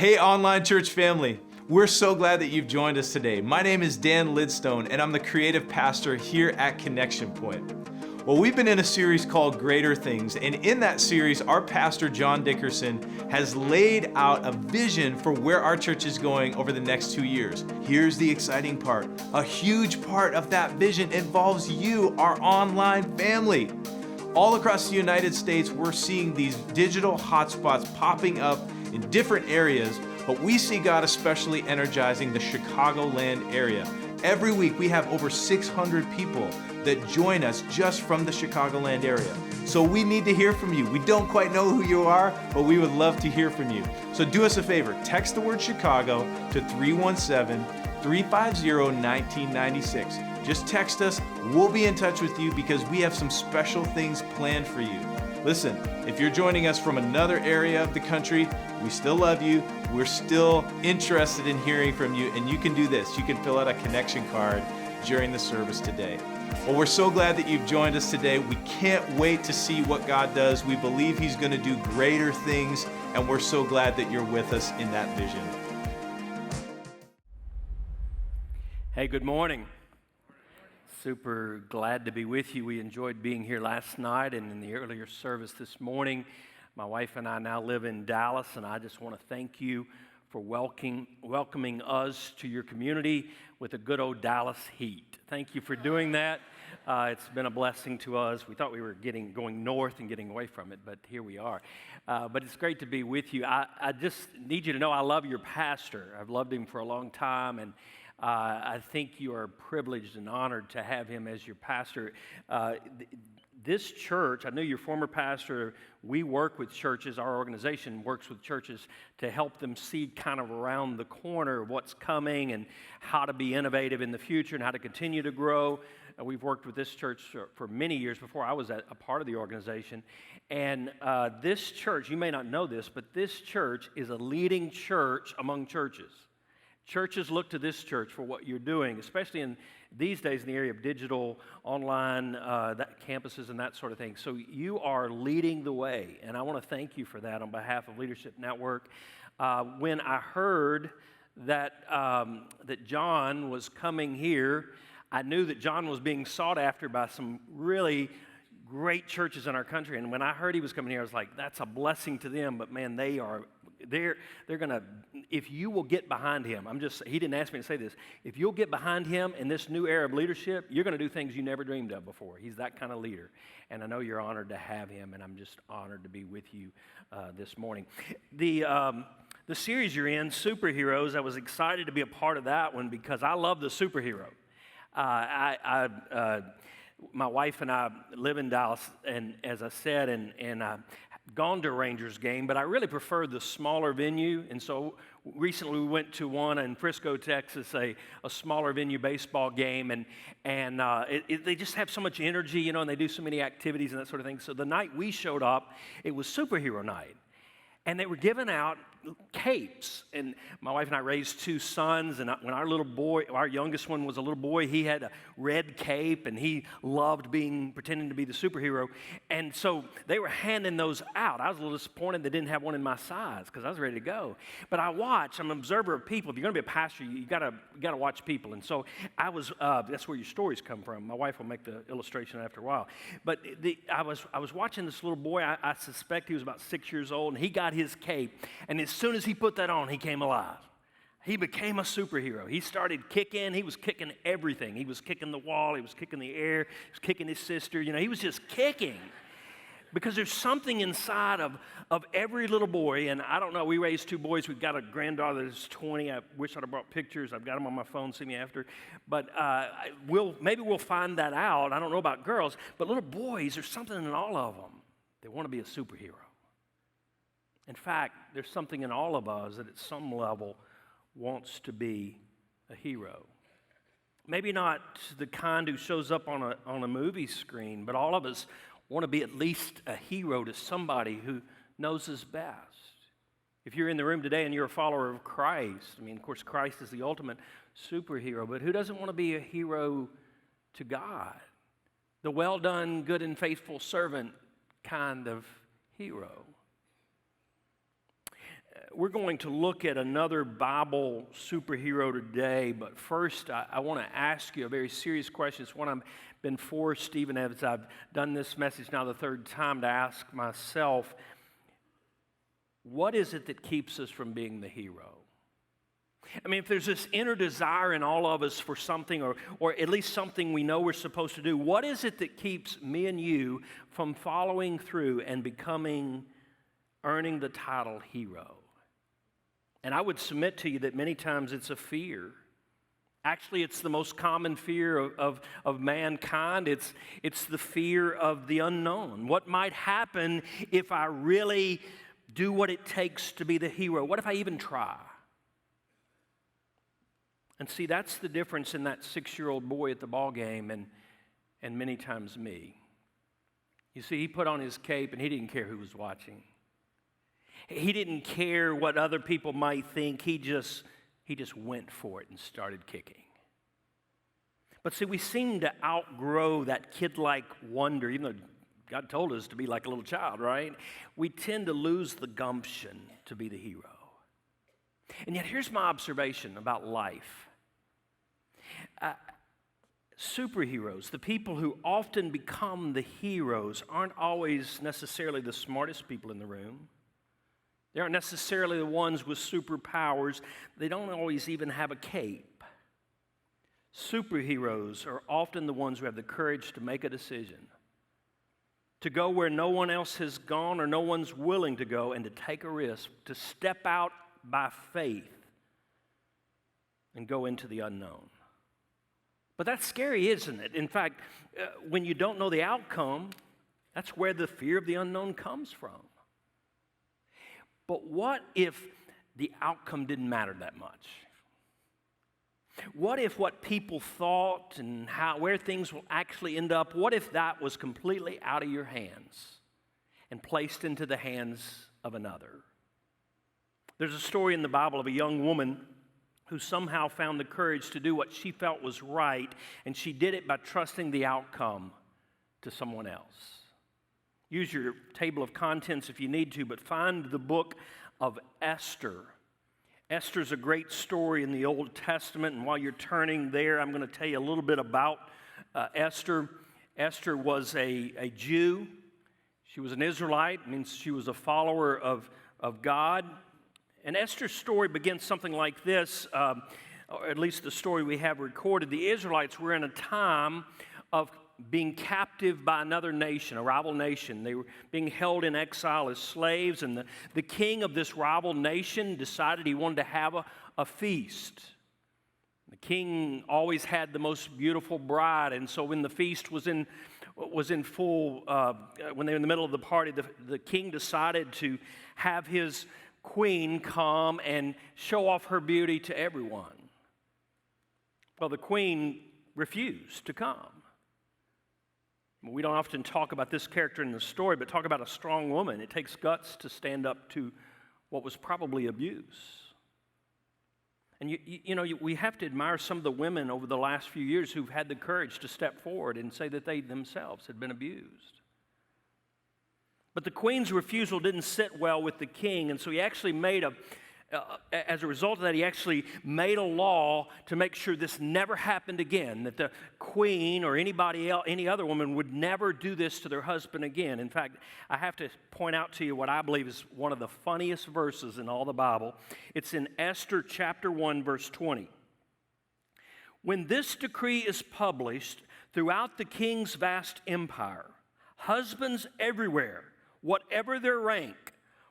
Hey, online church family. We're so glad that you've joined us today. My name is Dan Lidstone, and I'm the creative pastor here at Connection Pointe. Well, we've been in a series called Greater Things, and in that series, our pastor, John Dickerson, has laid out a vision for where our church is going over the next 2 years. Here's the exciting part. A huge part of that vision involves you, our online family. All across the United States, we're seeing these digital hotspots popping up in different areas, but we see God especially energizing the Chicagoland area. Every week, we have over 600 people that join us just from the Chicagoland area. So we need to hear from you. We don't quite know who you are, but we would love to hear from you. So do us a favor, text the word Chicago to 317-350-1996. Just text us, we'll be in touch with you because we have some special things planned for you. Listen, if you're joining us from another area of the country, we still love you. We're still interested in hearing from you, and you can do this. You can fill out a connection card during the service today. Well, we're so glad that you've joined us today. We can't wait to see what God does. We believe He's going to do greater things, and we're so glad that you're with us in that vision. Hey, good morning. Super glad to be with you. We enjoyed being here last night and in the earlier service this morning. My wife and I now live in Dallas, and I just want to thank you for welcoming us to your community with a good old Dallas heat. Thank you for doing that. It's been a blessing to us. We thought we were going north and getting away from it, but here we are. But it's great to be with you. I just need you to know I love your pastor. I've loved him for a long time, and I think you are privileged and honored to have him as your pastor. This church, I know your former pastor, we work with churches, our organization works with churches to help them see kind of around the corner of what's coming and how to be innovative in the future and how to continue to grow. We've worked with this church for many years before I was a part of the organization. And this church, you may not know this, but this church is a leading church among churches. Churches look to this church for what you're doing, especially in these days in the area of digital, online, campuses and that sort of thing. So you are leading the way, and I want to thank you for that on behalf of Leadership Network. When I heard that John was coming here, I knew that John was being sought after by some really great churches in our country. And when I heard he was coming here, I was like, that's a blessing to them, but man, they're gonna, if you will get behind him, he didn't ask me to say this, if you'll get behind him in this new era of leadership, you're gonna do things you never dreamed of before. He's that kind of leader. And I know you're honored to have him, and I'm just honored to be with you this morning. The series you're in, Superheroes, I was excited to be a part of that one because I love the superhero. My wife and I live in Dallas, and as I said, and gone to a Rangers game, but I really prefer the smaller venue. And so recently we went to one in Frisco, Texas, a smaller venue baseball game, and they just have so much energy, and they do so many activities and that sort of thing. So the night we showed up, it was superhero night, and they were giving out capes. And my wife and I raised two sons, and when our youngest one was a little boy, he had a red cape, and he loved pretending to be the superhero. And so they were handing those out. I was a little disappointed they didn't have one in my size because I was ready to go. But I'm an observer of people. If you're going to be a pastor, you gotta watch people. And so I was. That's where your stories come from. My wife will make the illustration after a while. But I was watching this little boy. I suspect he was about 6 years old, and he got his cape, and as soon as he put that on, he came alive. He became a superhero. He started kicking. He was kicking everything. He was kicking the wall. He was kicking the air. He was kicking his sister. He was just kicking. Because there's something inside of every little boy, and I don't know, we raised two boys. We've got a granddaughter that's 20. I wish I'd have brought pictures. I've got them on my phone, see me after. But maybe we'll find that out. I don't know about girls, but little boys, there's something in all of them. They want to be a superhero. In fact, there's something in all of us that at some level wants to be a hero. Maybe not the kind who shows up on a movie screen, but all of us want to be at least a hero to somebody who knows us best. If you're in the room today and you're a follower of Christ, of course, Christ is the ultimate superhero, but who doesn't want to be a hero to God? The well done, good and faithful servant kind of hero. We're going to look at another Bible superhero today, but first I want to ask you a very serious question. It's one I've been forced, even as I've done this message now the third time, to ask myself. What is it that keeps us from being the hero? I mean, if there's this inner desire in all of us for something, or at least something we know we're supposed to do, what is it that keeps me and you from following through and earning the title hero? And I would submit to you that many times it's a fear. Actually, it's the most common fear of mankind. It's the fear of the unknown. What might happen if I really do what it takes to be the hero? What if I even try? And see, that's the difference in that 6-year-old boy at the ball game and many times me. You see, he put on his cape and he didn't care who was watching. He didn't care what other people might think. He just went for it and started kicking. But see, we seem to outgrow that kid-like wonder, even though God told us to be like a little child, right? We tend to lose the gumption to be the hero. And yet, here's my observation about life. Superheroes, the people who often become the heroes, aren't always necessarily the smartest people in the room. They aren't necessarily the ones with superpowers. They don't always even have a cape. Superheroes are often the ones who have the courage to make a decision, to go where no one else has gone or no one's willing to go, and to take a risk, to step out by faith and go into the unknown. But that's scary, isn't it? In fact, when you don't know the outcome, that's where the fear of the unknown comes from. But what if the outcome didn't matter that much? What if what people thought and where things will actually end up, what if that was completely out of your hands and placed into the hands of another? There's a story in the Bible of a young woman who somehow found the courage to do what she felt was right, and she did it by trusting the outcome to someone else. Use your table of contents if you need to, but find the book of Esther. Esther's a great story in the Old Testament, and while you're turning there, I'm going to tell you a little bit about Esther. Esther was a Jew. She was an Israelite, means she was a follower of God. And Esther's story begins something like this, or at least the story we have recorded. The Israelites were in a time of being captive by another nation, a rival nation. They were being held in exile as slaves, and the king of this rival nation decided he wanted to have a feast. The king always had the most beautiful bride, and so when the feast was in full, when they were in the middle of the party, the king decided to have his queen come and show off her beauty to everyone. Well, the queen refused to come. We don't often talk about this character in the story, but talk about a strong woman. It takes guts to stand up to what was probably abuse. And we have to admire some of the women over the last few years who've had the courage to step forward and say that they themselves had been abused. But the queen's refusal didn't sit well with the king, and so he actually as a result of that, he actually made a law to make sure this never happened again, that the queen or anybody else, any other woman would never do this to their husband again. In fact, I have to point out to you what I believe is one of the funniest verses in all the Bible. It's in Esther chapter 1, verse 20. When this decree is published throughout the king's vast empire, husbands everywhere, whatever their rank,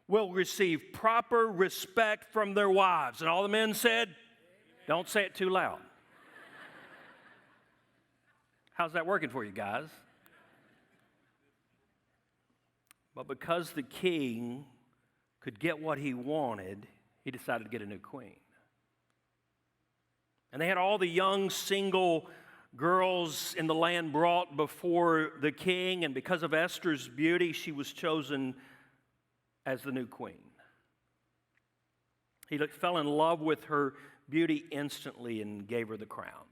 will receive proper respect from their wives. And all the men said, don't say it too loud. How's that working for you guys? But because the king could get what he wanted, he decided to get a new queen. And they had all the young single girls in the land brought before the king, and because of Esther's beauty, she was chosen as the new queen. He fell in love with her beauty instantly and gave her the crown.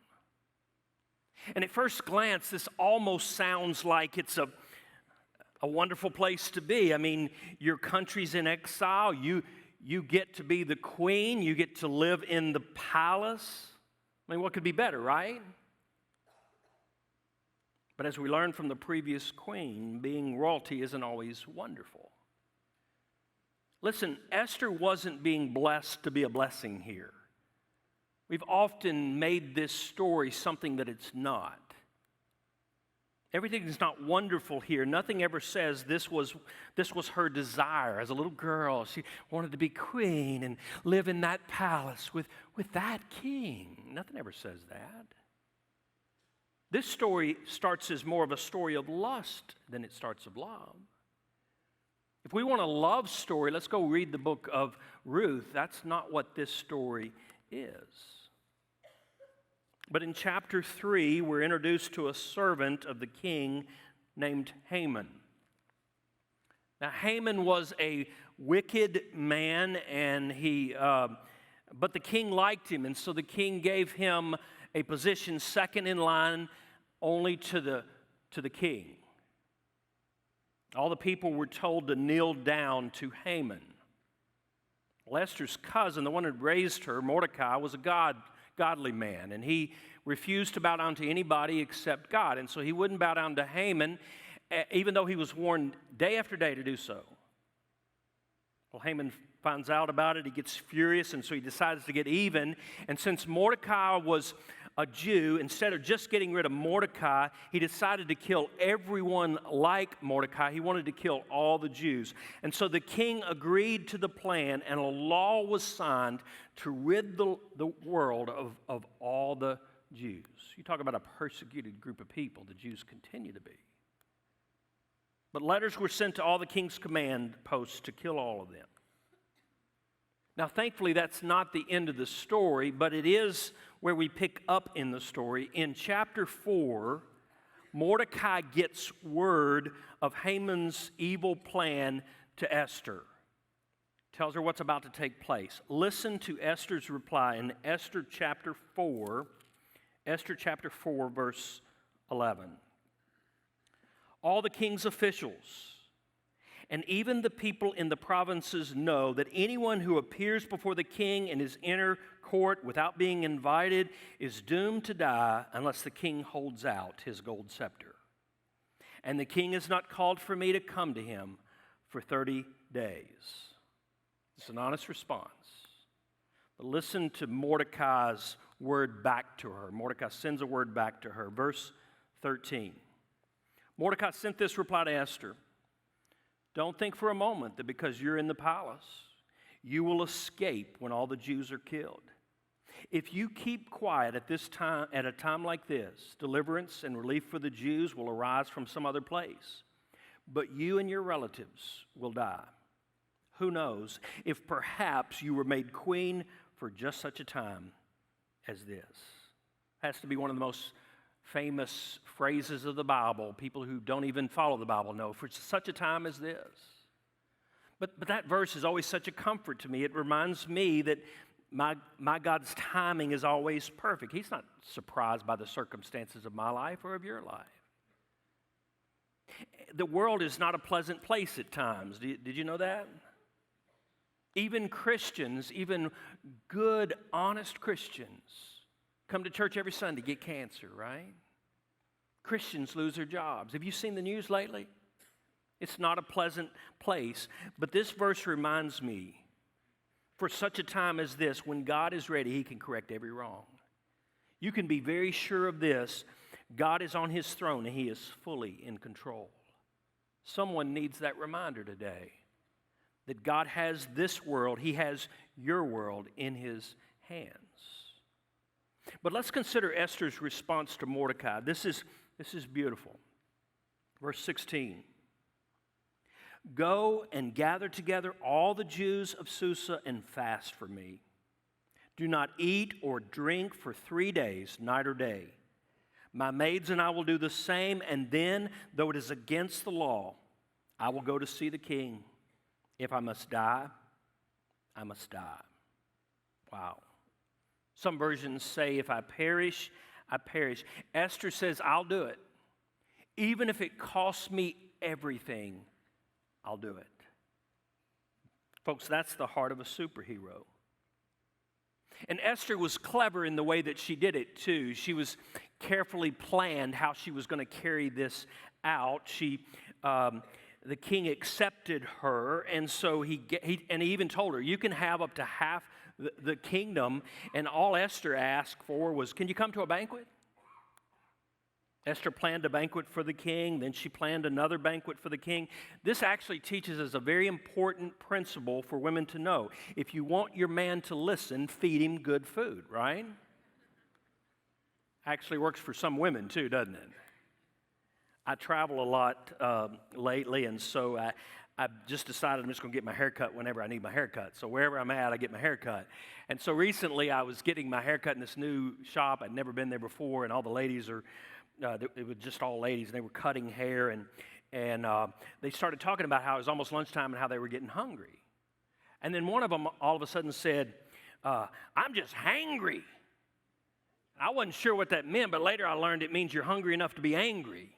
And at first glance, this almost sounds like it's a wonderful place to be. I mean, your country's in exile. you get to be the queen, you get to live in the palace. I mean, what could be better, right? But as we learned from the previous queen, being royalty isn't always wonderful. Listen, Esther wasn't being blessed to be a blessing here. We've often made this story something that it's not. Everything is not wonderful here. Nothing ever says this was her desire. As a little girl, she wanted to be queen and live in that palace with that king. Nothing ever says that. This story starts as more of a story of lust than it starts of love. If we want a love story, let's go read the book of Ruth. That's not what this story is. But in chapter 3, we're introduced to a servant of the king named Haman. Now, Haman was a wicked man, and but the king liked him, and so the king gave him a position second in line only to the king. All the people were told to kneel down to Haman. Well, Esther's cousin, the one who raised her, Mordecai, was a godly man, and he refused to bow down to anybody except God. And so he wouldn't bow down to Haman, even though he was warned day after day to do so. Well, Haman finds out about it. He gets furious, and so he decides to get even. And since Mordecai was a Jew, instead of just getting rid of Mordecai, he decided to kill everyone like Mordecai. He wanted to kill all the Jews. And so the king agreed to the plan, and a law was signed to rid the world of all the Jews. You talk about a persecuted group of people, the Jews continue to be. But letters were sent to all the king's command posts to kill all of them. Now, thankfully, that's not the end of the story, but it is where we pick up in the story. In chapter 4, Mordecai gets word of Haman's evil plan to Esther. Tells her what's about to take place. Listen to Esther's reply in Esther chapter 4, verse 11. All the king's officials and even the people in the provinces know that anyone who appears before the king in his inner court without being invited is doomed to die unless the king holds out his gold scepter. And the king has not called for me to come to him for 30 days. It's an honest response. But listen to Mordecai's word back to her. Mordecai sends a word back to her. Verse 13. Mordecai sent this reply to Esther. Don't think for a moment that because you're in the palace, you will escape when all the Jews are killed. If you keep quiet at a time like this, deliverance and relief for the Jews will arise from some other place. But you and your relatives will die. Who knows if perhaps you were made queen for just such a time as this. Has to be one of the most famous phrases of the Bible. People who don't even follow the Bible know, for such a time as this. But that verse is always such a comfort to me. It reminds me that my God's timing is always perfect. He's not surprised by the circumstances of my life or of your life. The world is not a pleasant place at times. Did you know that? Even Christians, even good, honest Christians, come to church every Sunday, get cancer, right? Christians lose their jobs. Have you seen the news lately? It's not a pleasant place. But this verse reminds me, for such a time as this, when God is ready, He can correct every wrong. You can be very sure of this. God is on His throne and He is fully in control. Someone needs that reminder today that God has this world, He has your world in His hands. But let's consider Esther's response to Mordecai. This is beautiful. Verse 16. Go and gather together all the Jews of Susa and fast for me. Do not eat or drink for 3 days, night or day. My maids and I will do the same, and then, though it is against the law, I will go to see the king. If I must die, I must die. Wow. Some versions say, if I perish, I perish. Esther says, I'll do it. Even if it costs me everything, I'll do it. Folks, that's the heart of a superhero. And Esther was clever in the way that she did it, too. She was carefully planned how she was going to carry this out. The king accepted her, and so he even told her, you can have up to half the kingdom. And all Esther asked for was, can you come to a banquet? Esther planned a banquet for the king, then she planned another banquet for the king. This actually teaches us a very important principle for women to know. If you want your man to listen, feed him good food, right? Actually works for some women too, doesn't it? I travel a lot lately, and so I've just decided I'm just going to get my hair cut whenever I need my hair cut. So wherever I'm at, I get my hair cut. And so recently I was getting my hair cut in this new shop. I'd never been there before, and all the ladies are it was just all ladies, and they were cutting hair, and they started talking about how it was almost lunchtime and how they were getting hungry. And then one of them all of a sudden said, I'm just hangry. I wasn't sure what that meant, but later I learned it means you're hungry enough to be angry.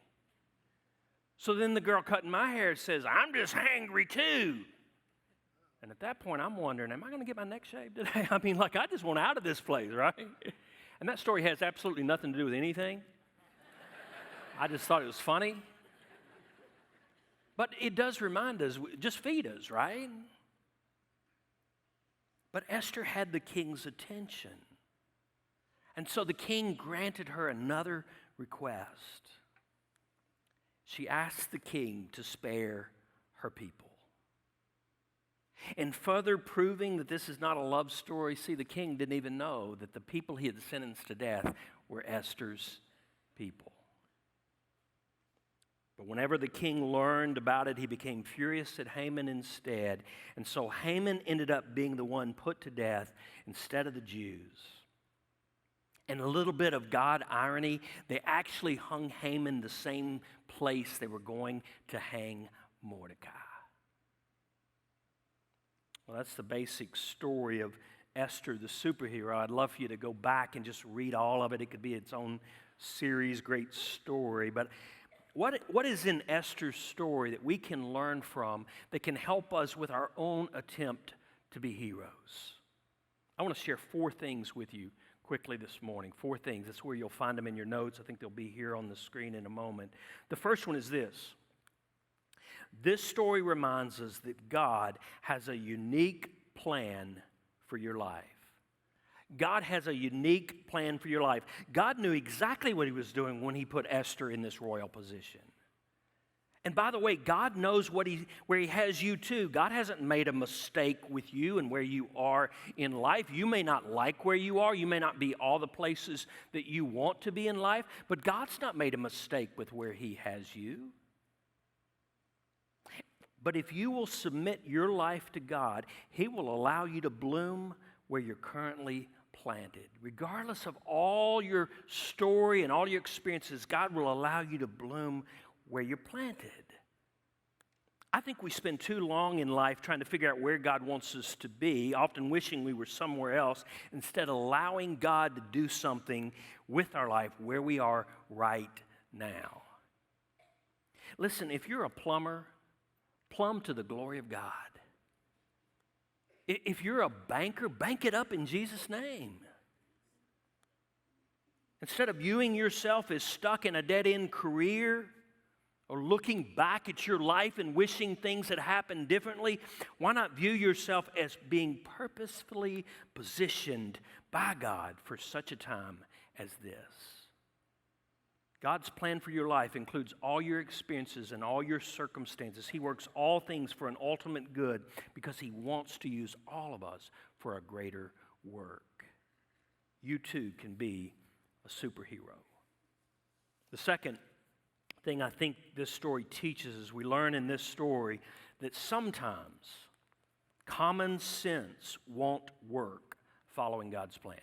So then the girl cutting my hair says, I'm just hangry too. And at that point, I'm wondering, am I going to get my neck shaved today? I mean, like, I just want out of this place, right? And that story has absolutely nothing to do with anything. I just thought it was funny. But it does remind us, just feed us, right? But Esther had the king's attention. And so the king granted her another request. She asked the king to spare her people. And further proving that this is not a love story, see, the king didn't even know that the people he had sentenced to death were Esther's people. But whenever the king learned about it, he became furious at Haman instead. And so Haman ended up being the one put to death instead of the Jews. And a little bit of God irony, they actually hung Haman the same place they were going to hang Mordecai. Well, that's the basic story of Esther, the superhero. I'd love for you to go back and just read all of it. It could be its own series, great story. But what is in Esther's story that we can learn from that can help us with our own attempt to be heroes? I want to share 4 things with you quickly this morning. 4 things. That's where you'll find them in your notes. I think they'll be here on the screen in a moment. The first one is this. This story reminds us that God has a unique plan for your life. God has a unique plan for your life. God knew exactly what he was doing when he put Esther in this royal position. And by the way, God knows where he has you too. God hasn't made a mistake with you and where you are in life. You may not like where you are. You may not be all the places that you want to be in life. But God's not made a mistake with where he has you. But if you will submit your life to God, he will allow you to bloom where you're currently planted. Regardless of all your story and all your experiences, God will allow you to bloom where you're planted. I think we spend too long in life trying to figure out where God wants us to be, often wishing we were somewhere else, instead of allowing God to do something with our life where we are right now. Listen, if you're a plumber, plumb to the glory of God. If you're a banker, bank it up in Jesus' name. Instead of viewing yourself as stuck in a dead-end career or looking back at your life and wishing things had happened differently, why not view yourself as being purposefully positioned by God for such a time as this? God's plan for your life includes all your experiences and all your circumstances. He works all things for an ultimate good because he wants to use all of us for a greater work. You too can be a superhero. The second thing I think this story teaches is we learn in this story that sometimes common sense won't work following God's plan.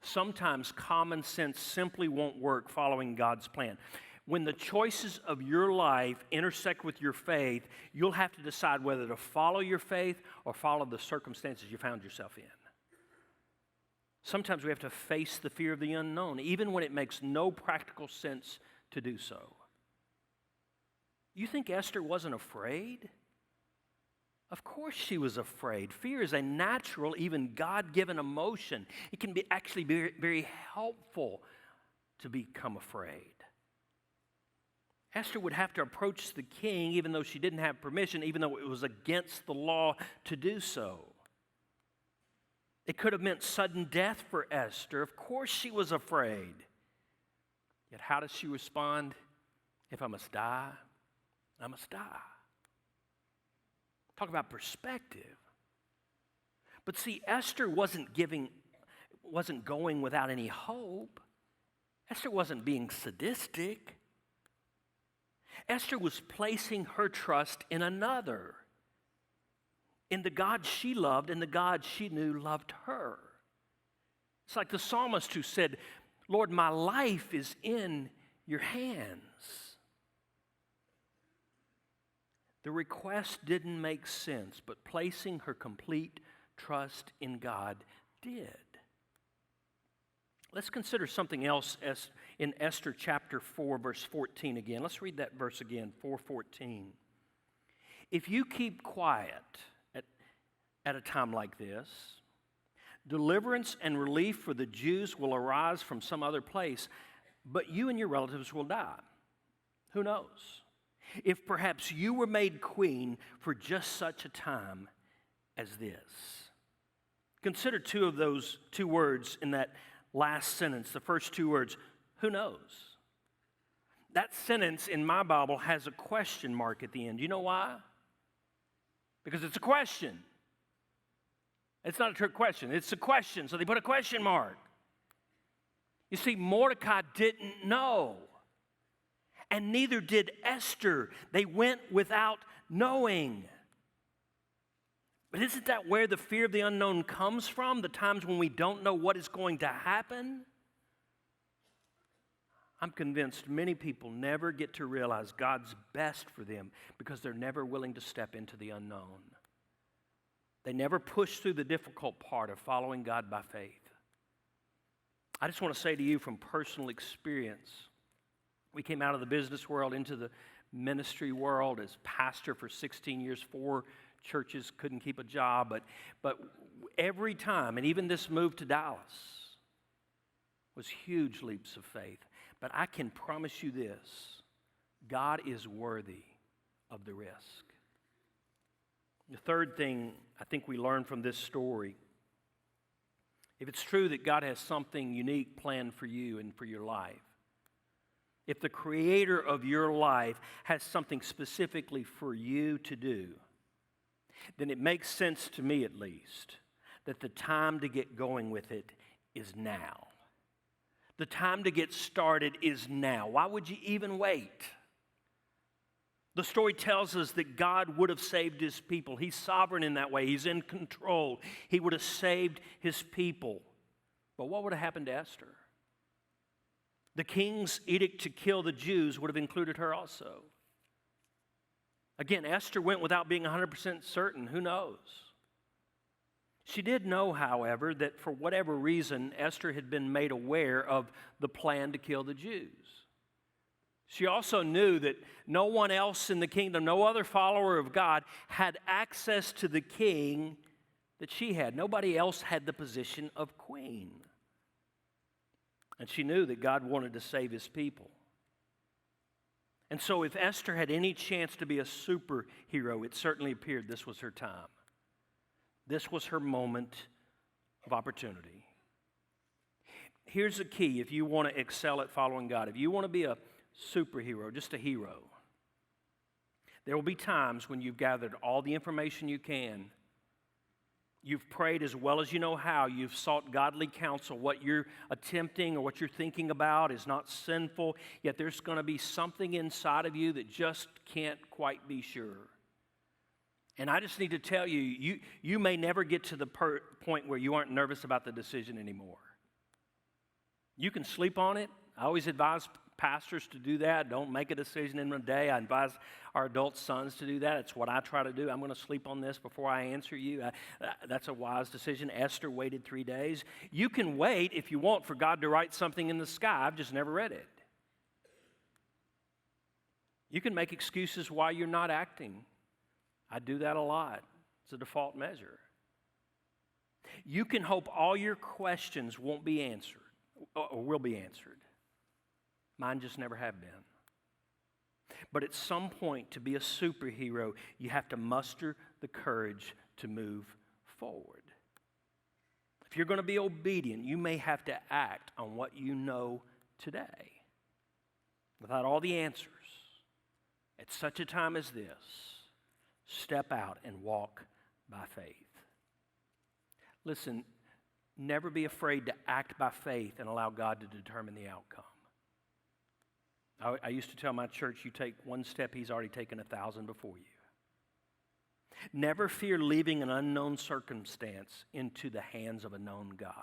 Sometimes common sense simply won't work following God's plan. When the choices of your life intersect with your faith, you'll have to decide whether to follow your faith or follow the circumstances you found yourself in. Sometimes we have to face the fear of the unknown, even when it makes no practical sense to do so. You think Esther wasn't afraid? Of course she was afraid. Fear is a natural, even God-given emotion. It can be actually very, very helpful to become afraid. Esther would have to approach the king even though she didn't have permission, even though it was against the law to do so. It could have meant sudden death for Esther. Of course she was afraid. Yet how does she respond? If I must die, I must die. Talk about perspective. But see, Esther wasn't going without any hope. Esther wasn't being sadistic. Esther was placing her trust in another, in the God she loved and the God she knew loved her. It's like the psalmist who said, Lord, my life is in your hands. The request didn't make sense, but placing her complete trust in God did. Let's consider something else in Esther chapter 4, verse 14 again. Let's read that verse again, 4:14. If you keep quiet at a time like this, deliverance and relief for the Jews will arise from some other place, but you and your relatives will die. Who knows? If perhaps you were made queen for just such a time as this. Consider two of those two words in that last sentence, the first two words, who knows? That sentence in my Bible has a question mark at the end. You know why? Because it's a question. It's not a trick question, it's a question, so they put a question mark. You see, Mordecai didn't know. And neither did Esther. They went without knowing. But isn't that where the fear of the unknown comes from? The times when we don't know what is going to happen? I'm convinced many people never get to realize God's best for them because they're never willing to step into the unknown. They never push through the difficult part of following God by faith. I just want to say to you from personal experience, we came out of the business world into the ministry world as pastor for 16 years. 4 churches, couldn't keep a job. But every time, and even this move to Dallas, was huge leaps of faith. But I can promise you this, God is worthy of the risk. The third thing I think we learn from this story, if it's true that God has something unique planned for you and for your life, if the creator of your life has something specifically for you to do, then it makes sense to me at least that the time to get going with it is now. The time to get started is now. Why would you even wait? The story tells us that God would have saved his people. He's sovereign in that way. He's in control. He would have saved his people. But what would have happened to Esther? The king's edict to kill the Jews would have included her also. Again, Esther went without being 100% certain. Who knows? She did know, however, that for whatever reason, Esther had been made aware of the plan to kill the Jews. She also knew that no one else in the kingdom, no other follower of God, had access to the king that she had. Nobody else had the position of queen. And she knew that God wanted to save his people. And so if Esther had any chance to be a superhero, it certainly appeared this was her time. This was her moment of opportunity. Here's the key if you want to excel at following God. If you want to be a superhero, just a hero, there will be times when you've gathered all the information you can. You've prayed as well as you know how. You've sought godly counsel. What you're attempting or what you're thinking about is not sinful, yet there's going to be something inside of you that just can't quite be sure. And I just need to tell you, you may never get to the point where you aren't nervous about the decision anymore. You can sleep on it. I always advise pastors to do that. Don't make a decision in a day. I advise our adult sons to do that. It's what I try to do. I'm going to sleep on this before I answer you. That's a wise decision. Esther waited 3 days. You can wait if you want for God to write something in the sky. I've just never read it. You can make excuses why you're not acting. I do that a lot. It's a default measure. You can hope all your questions won't be answered or will be answered. Mine just never have been. But at some point, to be a superhero, you have to muster the courage to move forward. If you're going to be obedient, you may have to act on what you know today without all the answers. At such a time as this, step out and walk by faith. Listen, never be afraid to act by faith and allow God to determine the outcome. I used to tell my church, you take one step, He's already taken 1,000 before you. Never fear leaving an unknown circumstance into the hands of a known God.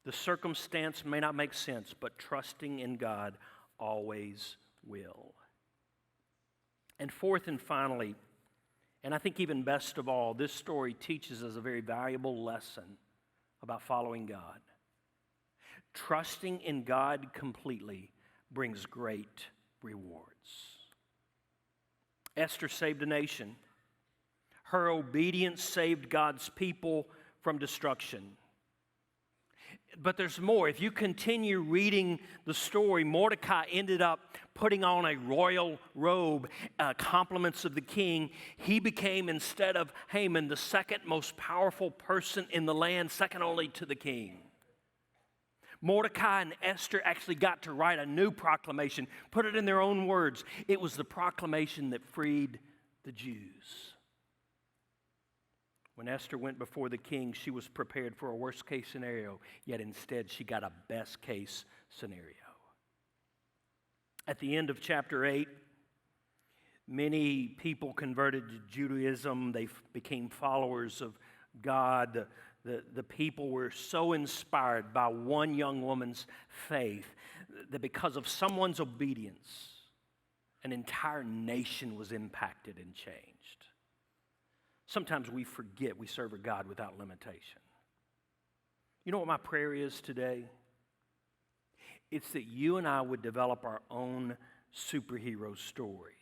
The circumstance may not make sense, but trusting in God always will. And fourth and finally, and I think even best of all, this story teaches us a very valuable lesson about following God. Trusting in God completely brings great rewards. Esther saved a nation. Her obedience saved God's people from destruction. But there's more. If you continue reading the story, Mordecai ended up putting on a royal robe, compliments of the king. He became, instead of Haman, the second most powerful person in the land, second only to the king. Mordecai and Esther actually got to write a new proclamation, put it in their own words. It was the proclamation that freed the Jews. When Esther went before the king, she was prepared for a worst-case scenario, yet instead she got a best-case scenario. At the end of chapter 8, many people converted to Judaism. They became followers of God. The people were so inspired by one young woman's faith that because of someone's obedience, an entire nation was impacted and changed. Sometimes we forget we serve a God without limitation. You know what my prayer is today? It's that you and I would develop our own superhero stories.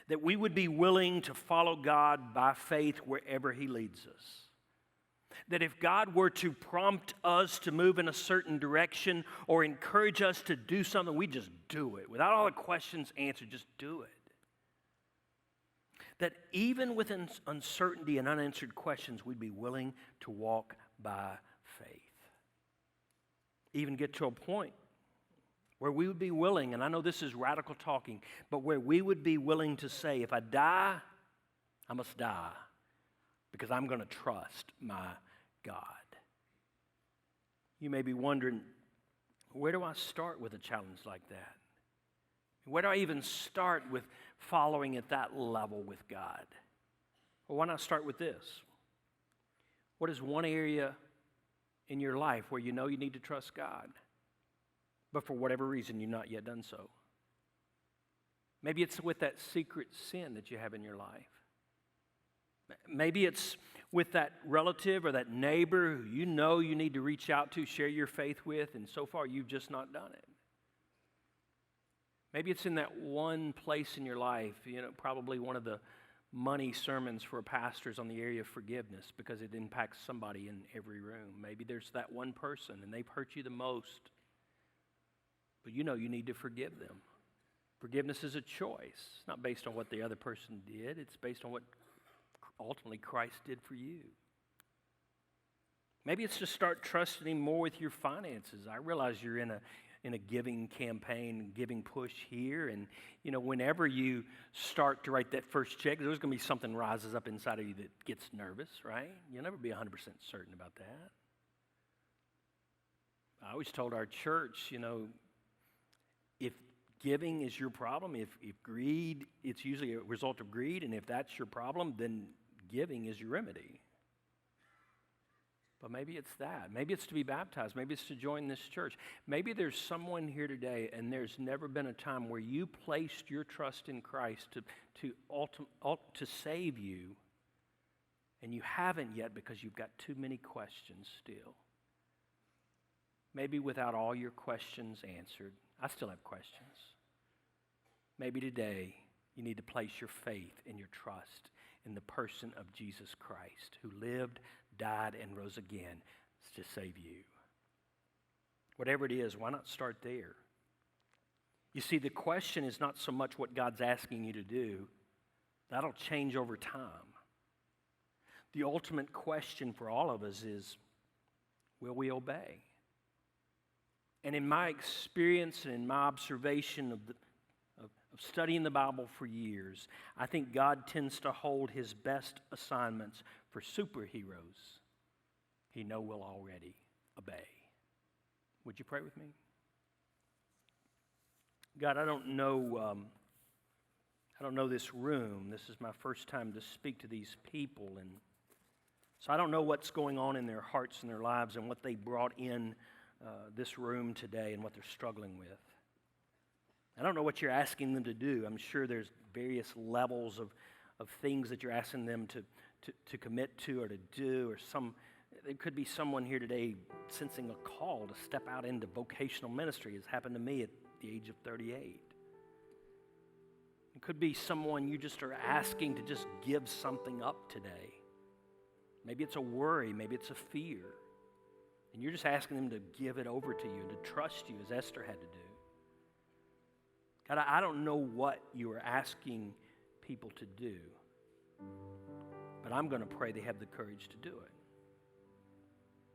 That we would be willing to follow God by faith wherever He leads us. That if God were to prompt us to move in a certain direction or encourage us to do something, we just do it. Without all the questions answered, just do it. That even with uncertainty and unanswered questions, we'd be willing to walk by faith. Even get to a point where we would be willing, and I know this is radical talking, but where we would be willing to say, if I die, I must die, because I'm going to trust my God. You may be wondering, where do I start with a challenge like that? Where do I even start with following at that level with God? Well, why not start with this? What is one area in your life where you know you need to trust God, but for whatever reason you've not yet done so? Maybe it's with that secret sin that you have in your life. Maybe it's with that relative or that neighbor who you know you need to reach out to, share your faith with, and so far you've just not done it. Maybe it's in that one place in your life, probably one of the money sermons for pastors on the area of forgiveness because it impacts somebody in every room. Maybe there's that one person and they've hurt you the most, but you need to forgive them. Forgiveness is a choice. It's not based on what the other person did. It's based on what ultimately Christ did for you. Maybe it's to start trusting Him more with your finances. I realize you're in a giving campaign, giving push here, and whenever you start to write that first check, there's going to be something rises up inside of you that gets nervous, right? You'll never be 100% certain about that. I always told our church, if giving is your problem, if greed, it's usually a result of greed, and if that's your problem, then giving is your remedy. But maybe it's that. Maybe it's to be baptized. Maybe it's to join this church. Maybe there's someone here today and there's never been a time where you placed your trust in Christ to save you, and you haven't yet because you've got too many questions still. Maybe without all your questions answered. I still have questions. Maybe today you need to place your faith and your trust in the person of Jesus Christ, who lived, died, and rose again to save you. Whatever it is, why not start there? You see, the question is not so much what God's asking you to do. That'll change over time. The ultimate question for all of us is, will we obey? And in my experience and in my observation of studying the Bible for years, I think God tends to hold his best assignments for superheroes he knows will already obey. Would you pray with me? God, I don't know this room. This is my first time to speak to these people, and so I don't know what's going on in their hearts and their lives and what they brought in this room today and what they're struggling with. I don't know what you're asking them to do. I'm sure there's various levels of things that you're asking them to commit to or to do, or there could be someone here today sensing a call to step out into vocational ministry. It's happened to me at the age of 38. It could be someone you just are asking to just give something up today. Maybe it's a worry, maybe it's a fear. And you're just asking them to give it over to you and to trust you as Esther had to do. God, I don't know what you are asking people to do, but I'm going to pray they have the courage to do it.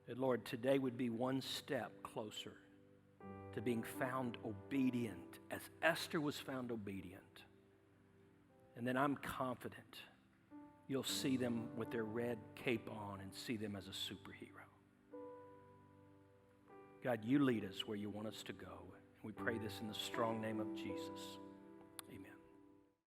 That, Lord, today would be one step closer to being found obedient, as Esther was found obedient. And then I'm confident you'll see them with their red cape on and see them as a superhero. God, you lead us where you want us to go. And we pray this in the strong name of Jesus.